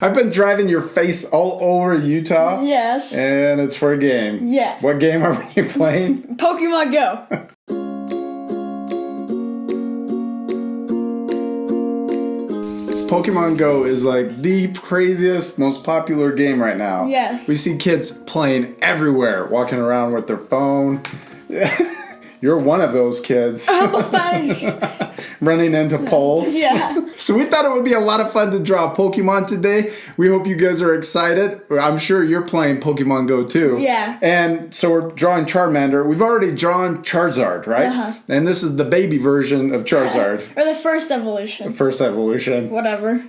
I've been driving your face all over Utah. Yes. And it's for a game. Yeah. What game are we playing? Pokemon Go. Pokemon Go is like the craziest, most popular game right now. Yes. We see kids playing everywhere, walking around with their phone. You're one of those kids. Oh, thanks. Running into poles. Yeah. So we thought it would be a lot of fun to draw Pokemon today. We hope you guys are excited. I'm sure you're playing Pokemon Go too. Yeah. And so we're drawing Charmander. We've already drawn Charizard, right? Uh-huh. And this is the baby version of Charizard. Or the first evolution. First evolution. Whatever.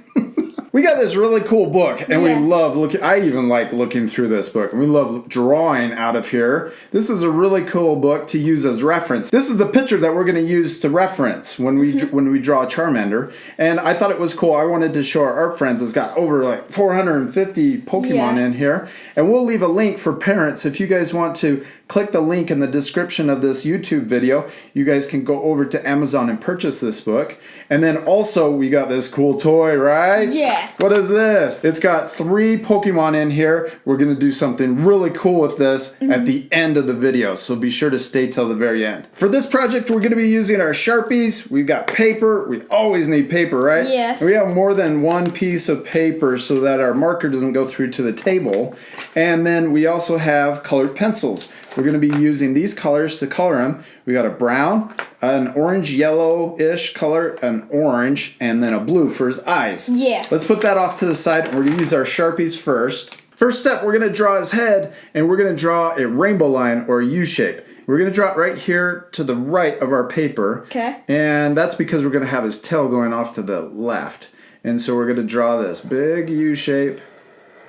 We got this really cool book, and we Yeah. love looking. I even like looking through this book, and we love drawing out of here. This is a really cool book to use as reference. This is the picture that we're going to use to reference when we draw Charmander. And I thought it was cool. I wanted to show our art friends. It's got over like 450 Pokemon in here, and we'll leave a link for parents if you guys want to click the link in the description of this YouTube video. You guys can go over to Amazon and purchase this book. And then also we got this cool toy, right? Yeah. What is this? It's got 3 Pokemon in here. We're going to do something really cool with this at the end of the video, so be sure to stay till the very end. For this project, we're going to be using our Sharpies. We've got paper. We always need paper, right? Yes. And we have more than one piece of paper so that our marker doesn't go through to the table. And then we also have colored pencils. We're going to be using these colors to color them. We got a brown, an orange yellow-ish color, an orange, and then a blue for his eyes. Yeah. Let's put that off to the side, and we're going to use our Sharpies first. First step, we're going to draw his head, and we're going to draw a rainbow line or a U shape. We're going to draw it right here to the right of our paper. Okay. And that's because we're going to have his tail going off to the left. And so we're going to draw this big U shape.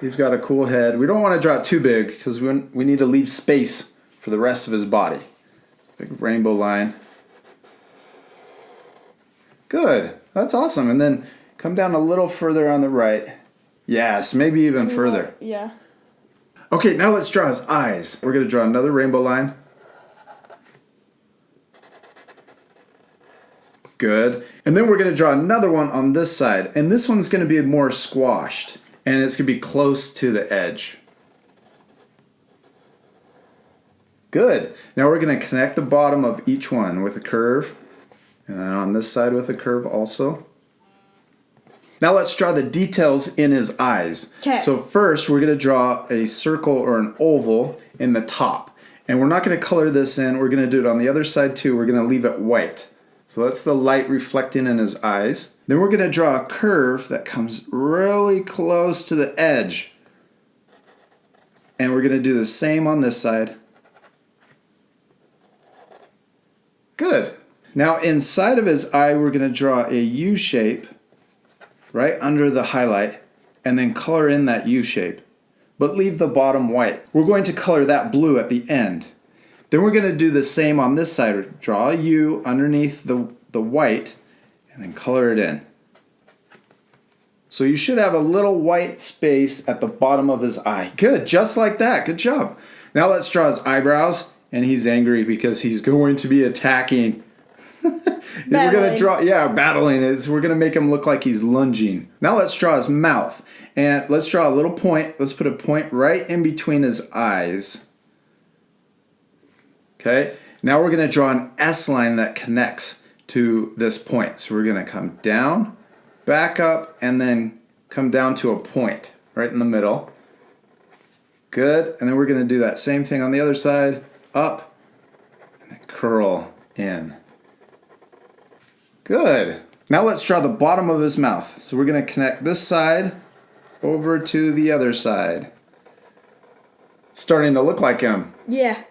He's got a cool head. We don't want to draw it too big because we need to leave space for the rest of his body. Big rainbow line. Good. That's awesome. And then come down a little further on the right. Yes, maybe even further. Yeah. Okay, now let's draw his eyes. We're going to draw another rainbow line. Good. And then we're going to draw another one on this side. And this one's going to be more squashed. And it's going to be close to the edge. Good. Now we're going to connect the bottom of each one with a curve. And then on this side with a curve also. Now let's draw the details in his eyes. Okay. So first we're going to draw a circle or an oval in the top. And we're not going to color this in. We're going to do it on the other side too. We're going to leave it white. So that's the light reflecting in his eyes. Then we're going to draw a curve that comes really close to the edge. And we're going to do the same on this side. Good. Now inside of his eye, we're going to draw a U shape right under the highlight and then color in that U shape, but leave the bottom white. We're going to color that blue at the end. Then we're going to do the same on this side. Draw a U underneath the white and then color it in. So you should have a little white space at the bottom of his eye. Good, just like that. Good job. Now let's draw his eyebrows, and he's angry because he's going to be attacking. We're going to draw, battling. We're going to make him look like he's lunging. Now let's draw his mouth. And let's draw a little point. Let's put a point right in between his eyes. Okay, now we're going to draw an S line that connects to this point. So we're going to come down, back up, and then come down to a point right in the middle. Good, and then we're going to do that same thing on the other side. Up, and then curl in. Good. Now let's draw the bottom of his mouth. So we're going to connect this side over to the other side. It's starting to look like him. Yeah.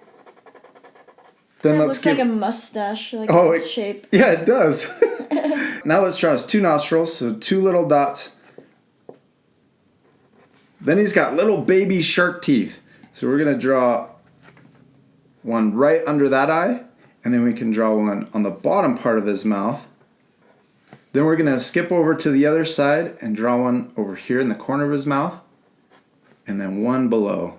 Then It let's looks like a mustache, like shape. Yeah, it does. Now let's draw his 2 nostrils, so 2 little dots. Then he's got little baby shark teeth. So we're going to draw one right under that eye, and then we can draw one on the bottom part of his mouth. Then we're going to skip over to the other side and draw one over here in the corner of his mouth, and then one below.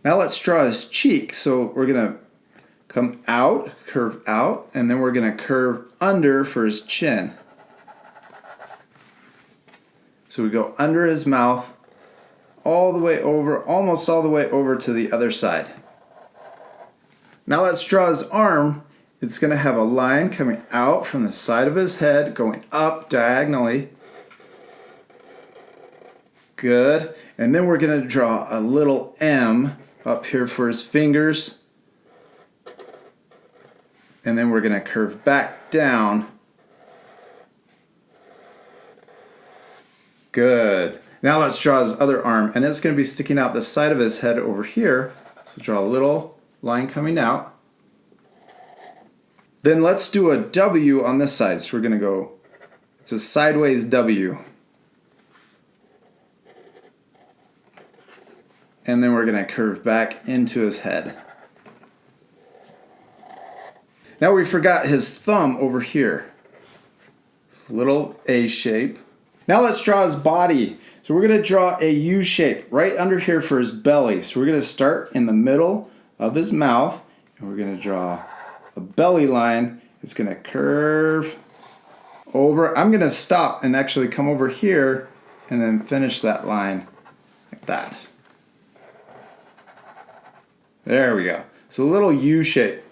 Now let's draw his cheek. So we're going to come out, curve out, and then we're going to curve under for his chin. So we go under his mouth, all the way over, almost all the way over to the other side. Now let's draw his arm. It's going to have a line coming out from the side of his head, going up diagonally. Good. And then we're going to draw a little M up here for his fingers. And then we're going to curve back down. Good. Now let's draw his other arm, and it's going to be sticking out the side of his head over here. So draw a little line coming out. Then let's do a W on this side. So we're going to go, it's a sideways W. And then we're going to curve back into his head. Now we forgot his thumb over here. This little A shape. Now let's draw his body. So we're going to draw a U shape right under here for his belly. So we're going to start in the middle of his mouth, and we're going to draw a belly line. It's going to curve over. I'm going to stop and actually come over here and then finish that line like that. There we go. So a little U shape.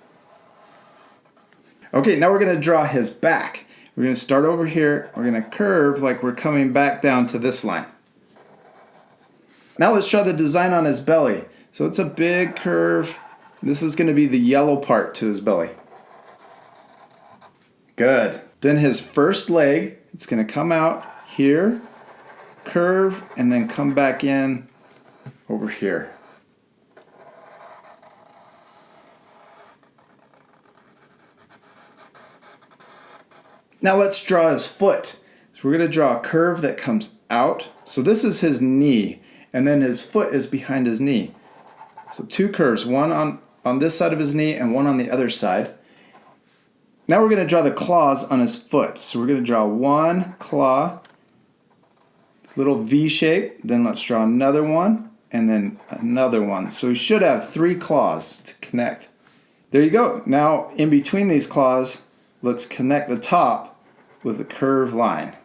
Okay, now we're going to draw his back. We're going to start over here. We're going to curve like we're coming back down to this line. Now let's draw the design on his belly. So it's a big curve. This is going to be the yellow part to his belly. Good. Then his first leg, it's going to come out here, curve, and then come back in over here. Now let's draw his foot. So we're going to draw a curve that comes out. So this is his knee, and then his foot is behind his knee. So two curves, one on this side of his knee and one on the other side. Now we're going to draw the claws on his foot. So we're going to draw one claw, this little V shape, then let's draw another one, and then another one. So we should have 3 claws to connect. There you go. Now in between these claws, let's connect the top with a curved line.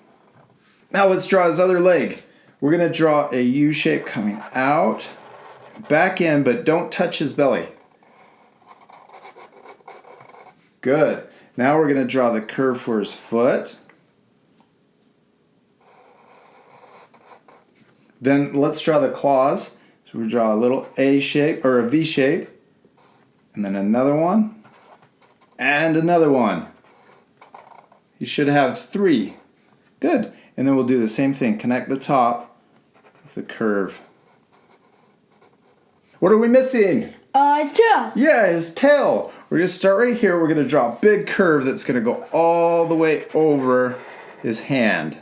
Now let's draw his other leg. We're going to draw a U shape coming out, back in, but don't touch his belly. Good. Now we're going to draw the curve for his foot. Then let's draw the claws. So we draw a little A shape or a V shape, and then another one, and another one. You should have 3. Good. And then we'll do the same thing. Connect the top with the curve. What are we missing? His tail. Yeah, his tail. We're going to start right here. We're going to draw a big curve that's going to go all the way over his hand.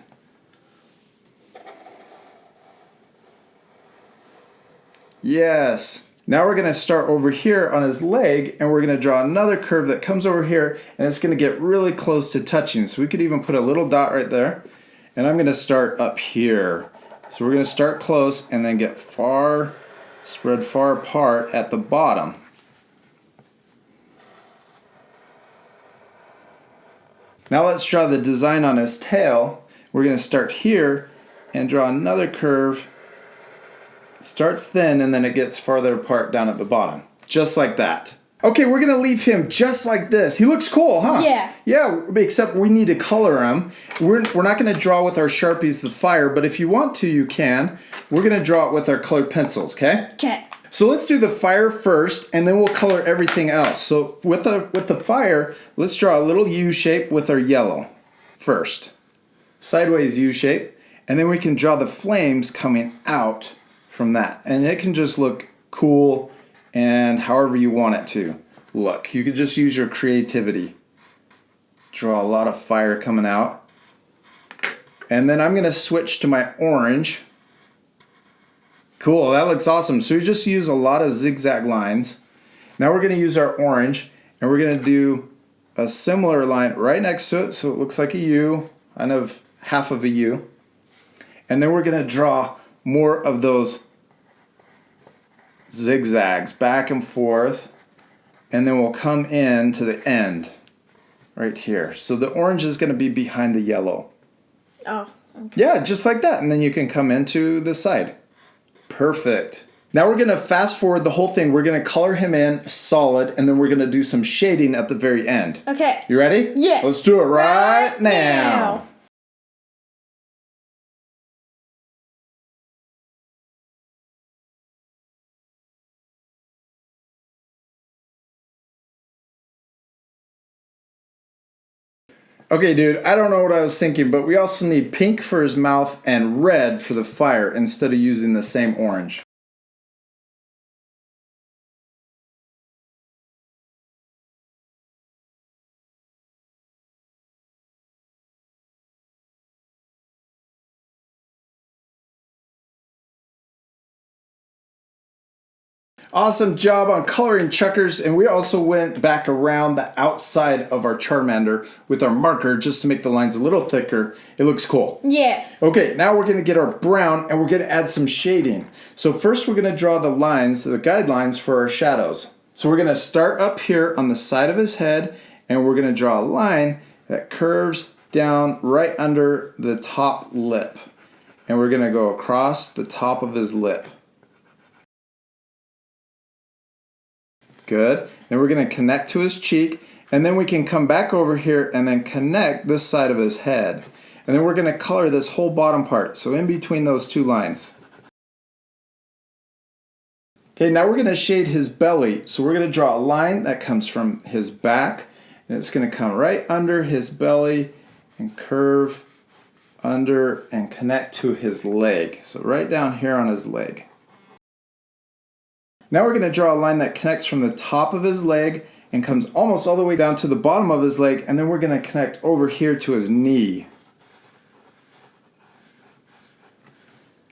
Yes. Now we're going to start over here on his leg, and we're going to draw another curve that comes over here, and it's going to get really close to touching. So we could even put a little dot right there. And I'm going to start up here. So we're going to start close and then get spread far apart at the bottom. Now let's draw the design on his tail. We're going to start here and draw another curve. It starts thin and then it gets farther apart down at the bottom. Just like that. Okay, we're going to leave him just like this. He looks cool, huh? Yeah. Yeah, except we need to color him. We're not going to draw with our Sharpies the fire, but if you want to, you can. We're going to draw it with our colored pencils, okay? Okay. So let's do the fire first, and then we'll color everything else. So with the fire, let's draw a little U shape with our yellow first. Sideways U shape, and then we can draw the flames coming out from that. And it can just look cool and however you want it to look. You could just use your creativity. Draw a lot of fire coming out. And then I'm going to switch to my orange. Cool, that looks awesome. So we just use a lot of zigzag lines. Now we're going to use our orange, and we're going to do a similar line right next to it so it looks like a U, kind of half of a U. And then we're going to draw more of those zigzags back and forth, and then we'll come in to the end right here. So the orange is going to be behind the yellow. Oh. Yeah, just like that. And then you can come into the side. Perfect. Now we're going to fast forward the whole thing. We're going to color him in solid, and then we're going to do some shading at the very end. Okay. You ready? Yeah. Let's do it right now. Okay, dude, I don't know what I was thinking, but we also need pink for his mouth and red for the fire instead of using the same orange. Awesome job on coloring Chuckers, and we also went back around the outside of our Charmander with our marker just to make the lines a little thicker. It looks cool. Yeah. Okay, now we're going to get our brown and we're going to add some shading. So first we're going to draw the lines, the guidelines for our shadows. So we're going to start up here on the side of his head, and we're going to draw a line that curves down right under the top lip. And we're going to go across the top of his lip. Good. Then we're going to connect to his cheek, and then we can come back over here and then connect this side of his head. And then we're going to color this whole bottom part, so in between those two lines. Okay, now we're going to shade his belly. So we're going to draw a line that comes from his back, and it's going to come right under his belly and curve under and connect to his leg. So right down here on his leg. Now we're going to draw a line that connects from the top of his leg and comes almost all the way down to the bottom of his leg, and then we're going to connect over here to his knee.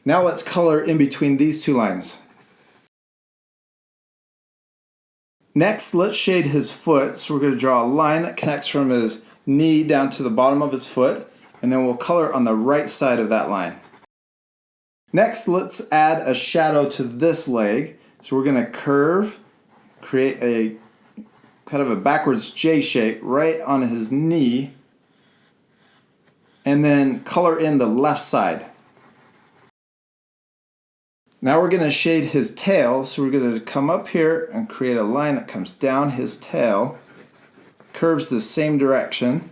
Now let's color in between these two lines. Next, let's shade his foot. So we're going to draw a line that connects from his knee down to the bottom of his foot, and then we'll color on the right side of that line. Next, let's add a shadow to this leg. So we're going to curve, create a kind of a backwards J shape right on his knee, and then color in the left side. Now we're going to shade his tail, so we're going to come up here and create a line that comes down his tail, curves the same direction,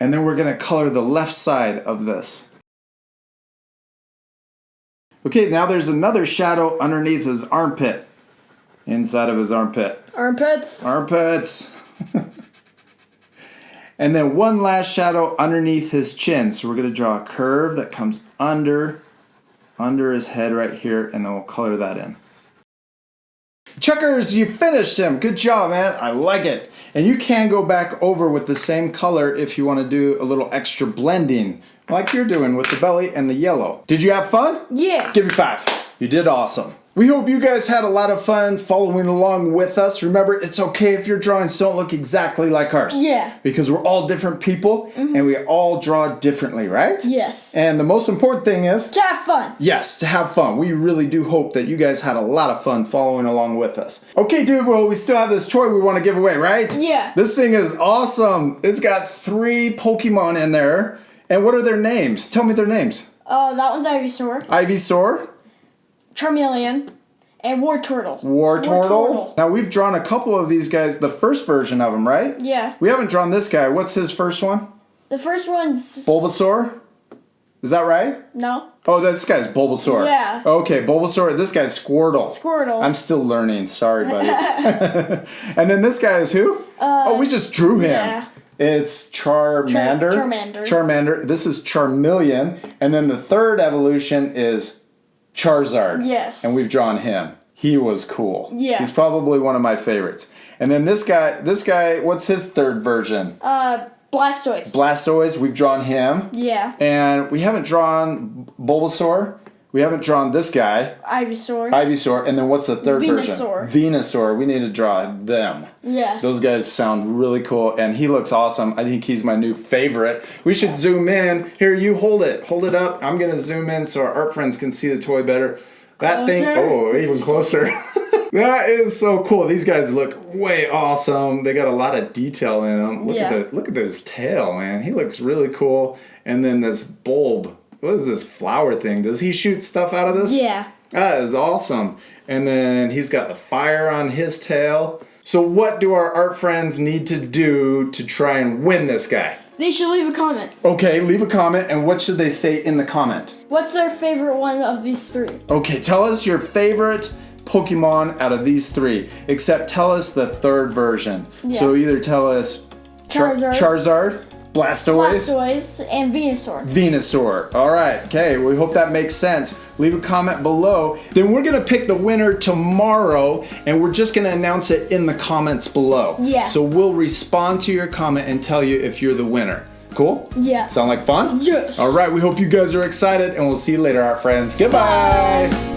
and then we're going to color the left side of this. Okay, now there's another shadow underneath his armpit, inside of his armpit. Armpits. Armpits. And then one last shadow underneath his chin. So we're going to draw a curve that comes under his head right here, and then we'll color that in. Chuckers, you finished him. Good job, man. I like it. And you can go back over with the same color if you want to do a little extra blending, like you're doing with the belly and the yellow. Did you have fun? Yeah. Give me 5. You did awesome. We hope you guys had a lot of fun following along with us. Remember, it's okay if your drawings don't look exactly like ours. Yeah. Because we're all different people, and we all draw differently, right? Yes. And the most important thing is To have fun. yes, to have fun. We really do hope that you guys had a lot of fun following along with us. Okay, dude, well, we still have this toy we want to give away, right? Yeah. This thing is awesome. It's got 3 Pokemon in there. And what are their names? Tell me their names. That one's Ivysaur, Ivysaur. Charmeleon, and Wartortle. Wartortle. Now, we've drawn a couple of these guys, the first version of them, right? Yeah. We haven't drawn this guy. What's his first one? The first one's... Bulbasaur? Is that right? No. Oh, this guy's Bulbasaur. Yeah. Okay, Bulbasaur. This guy's Squirtle. Squirtle. I'm still learning. Sorry, buddy. And then this guy is who? We just drew him. Yeah. It's Charmander. Charmander. This is Charmeleon. And then the third evolution is Charizard. Yes. And we've drawn him. He was cool. Yeah. He's probably one of my favorites. And then this guy, what's his third version? Blastoise. Blastoise. We've drawn him. Yeah. And we haven't drawn Bulbasaur. We haven't drawn this guy. Ivysaur. And then what's the third Venusaur. version? Venusaur. We need to draw them. Yeah. Those guys sound really cool, and he looks awesome. I think he's my new favorite. We should zoom in. Here, you hold it. Hold it up. I'm going to zoom in so our art friends can see the toy better. That thing, oh, even closer. That is so cool. These guys look way awesome. They got a lot of detail in them. Look at this tail, man. He looks really cool. And then this bulb. What is this flower thing? Does he shoot stuff out of this? Yeah. That is awesome. And then he's got the fire on his tail. So what do our art friends need to do to try and win this guy? They should leave a comment. Okay, leave a comment. And what should they say in the comment? What's their favorite one of these three? Okay, tell us your favorite Pokemon out of these three, except tell us the third version. Yeah. So either tell us Charizard, Blastoise, and Venusaur. Venusaur. All right, okay, we hope that makes sense. Leave a comment below. Then we're gonna pick the winner tomorrow, and we're just gonna announce it in the comments below. Yeah. So we'll respond to your comment and tell you if you're the winner. Cool? Yeah. Sound like fun? Yes. All right, we hope you guys are excited, and we'll see you later, our friends. Goodbye. Bye.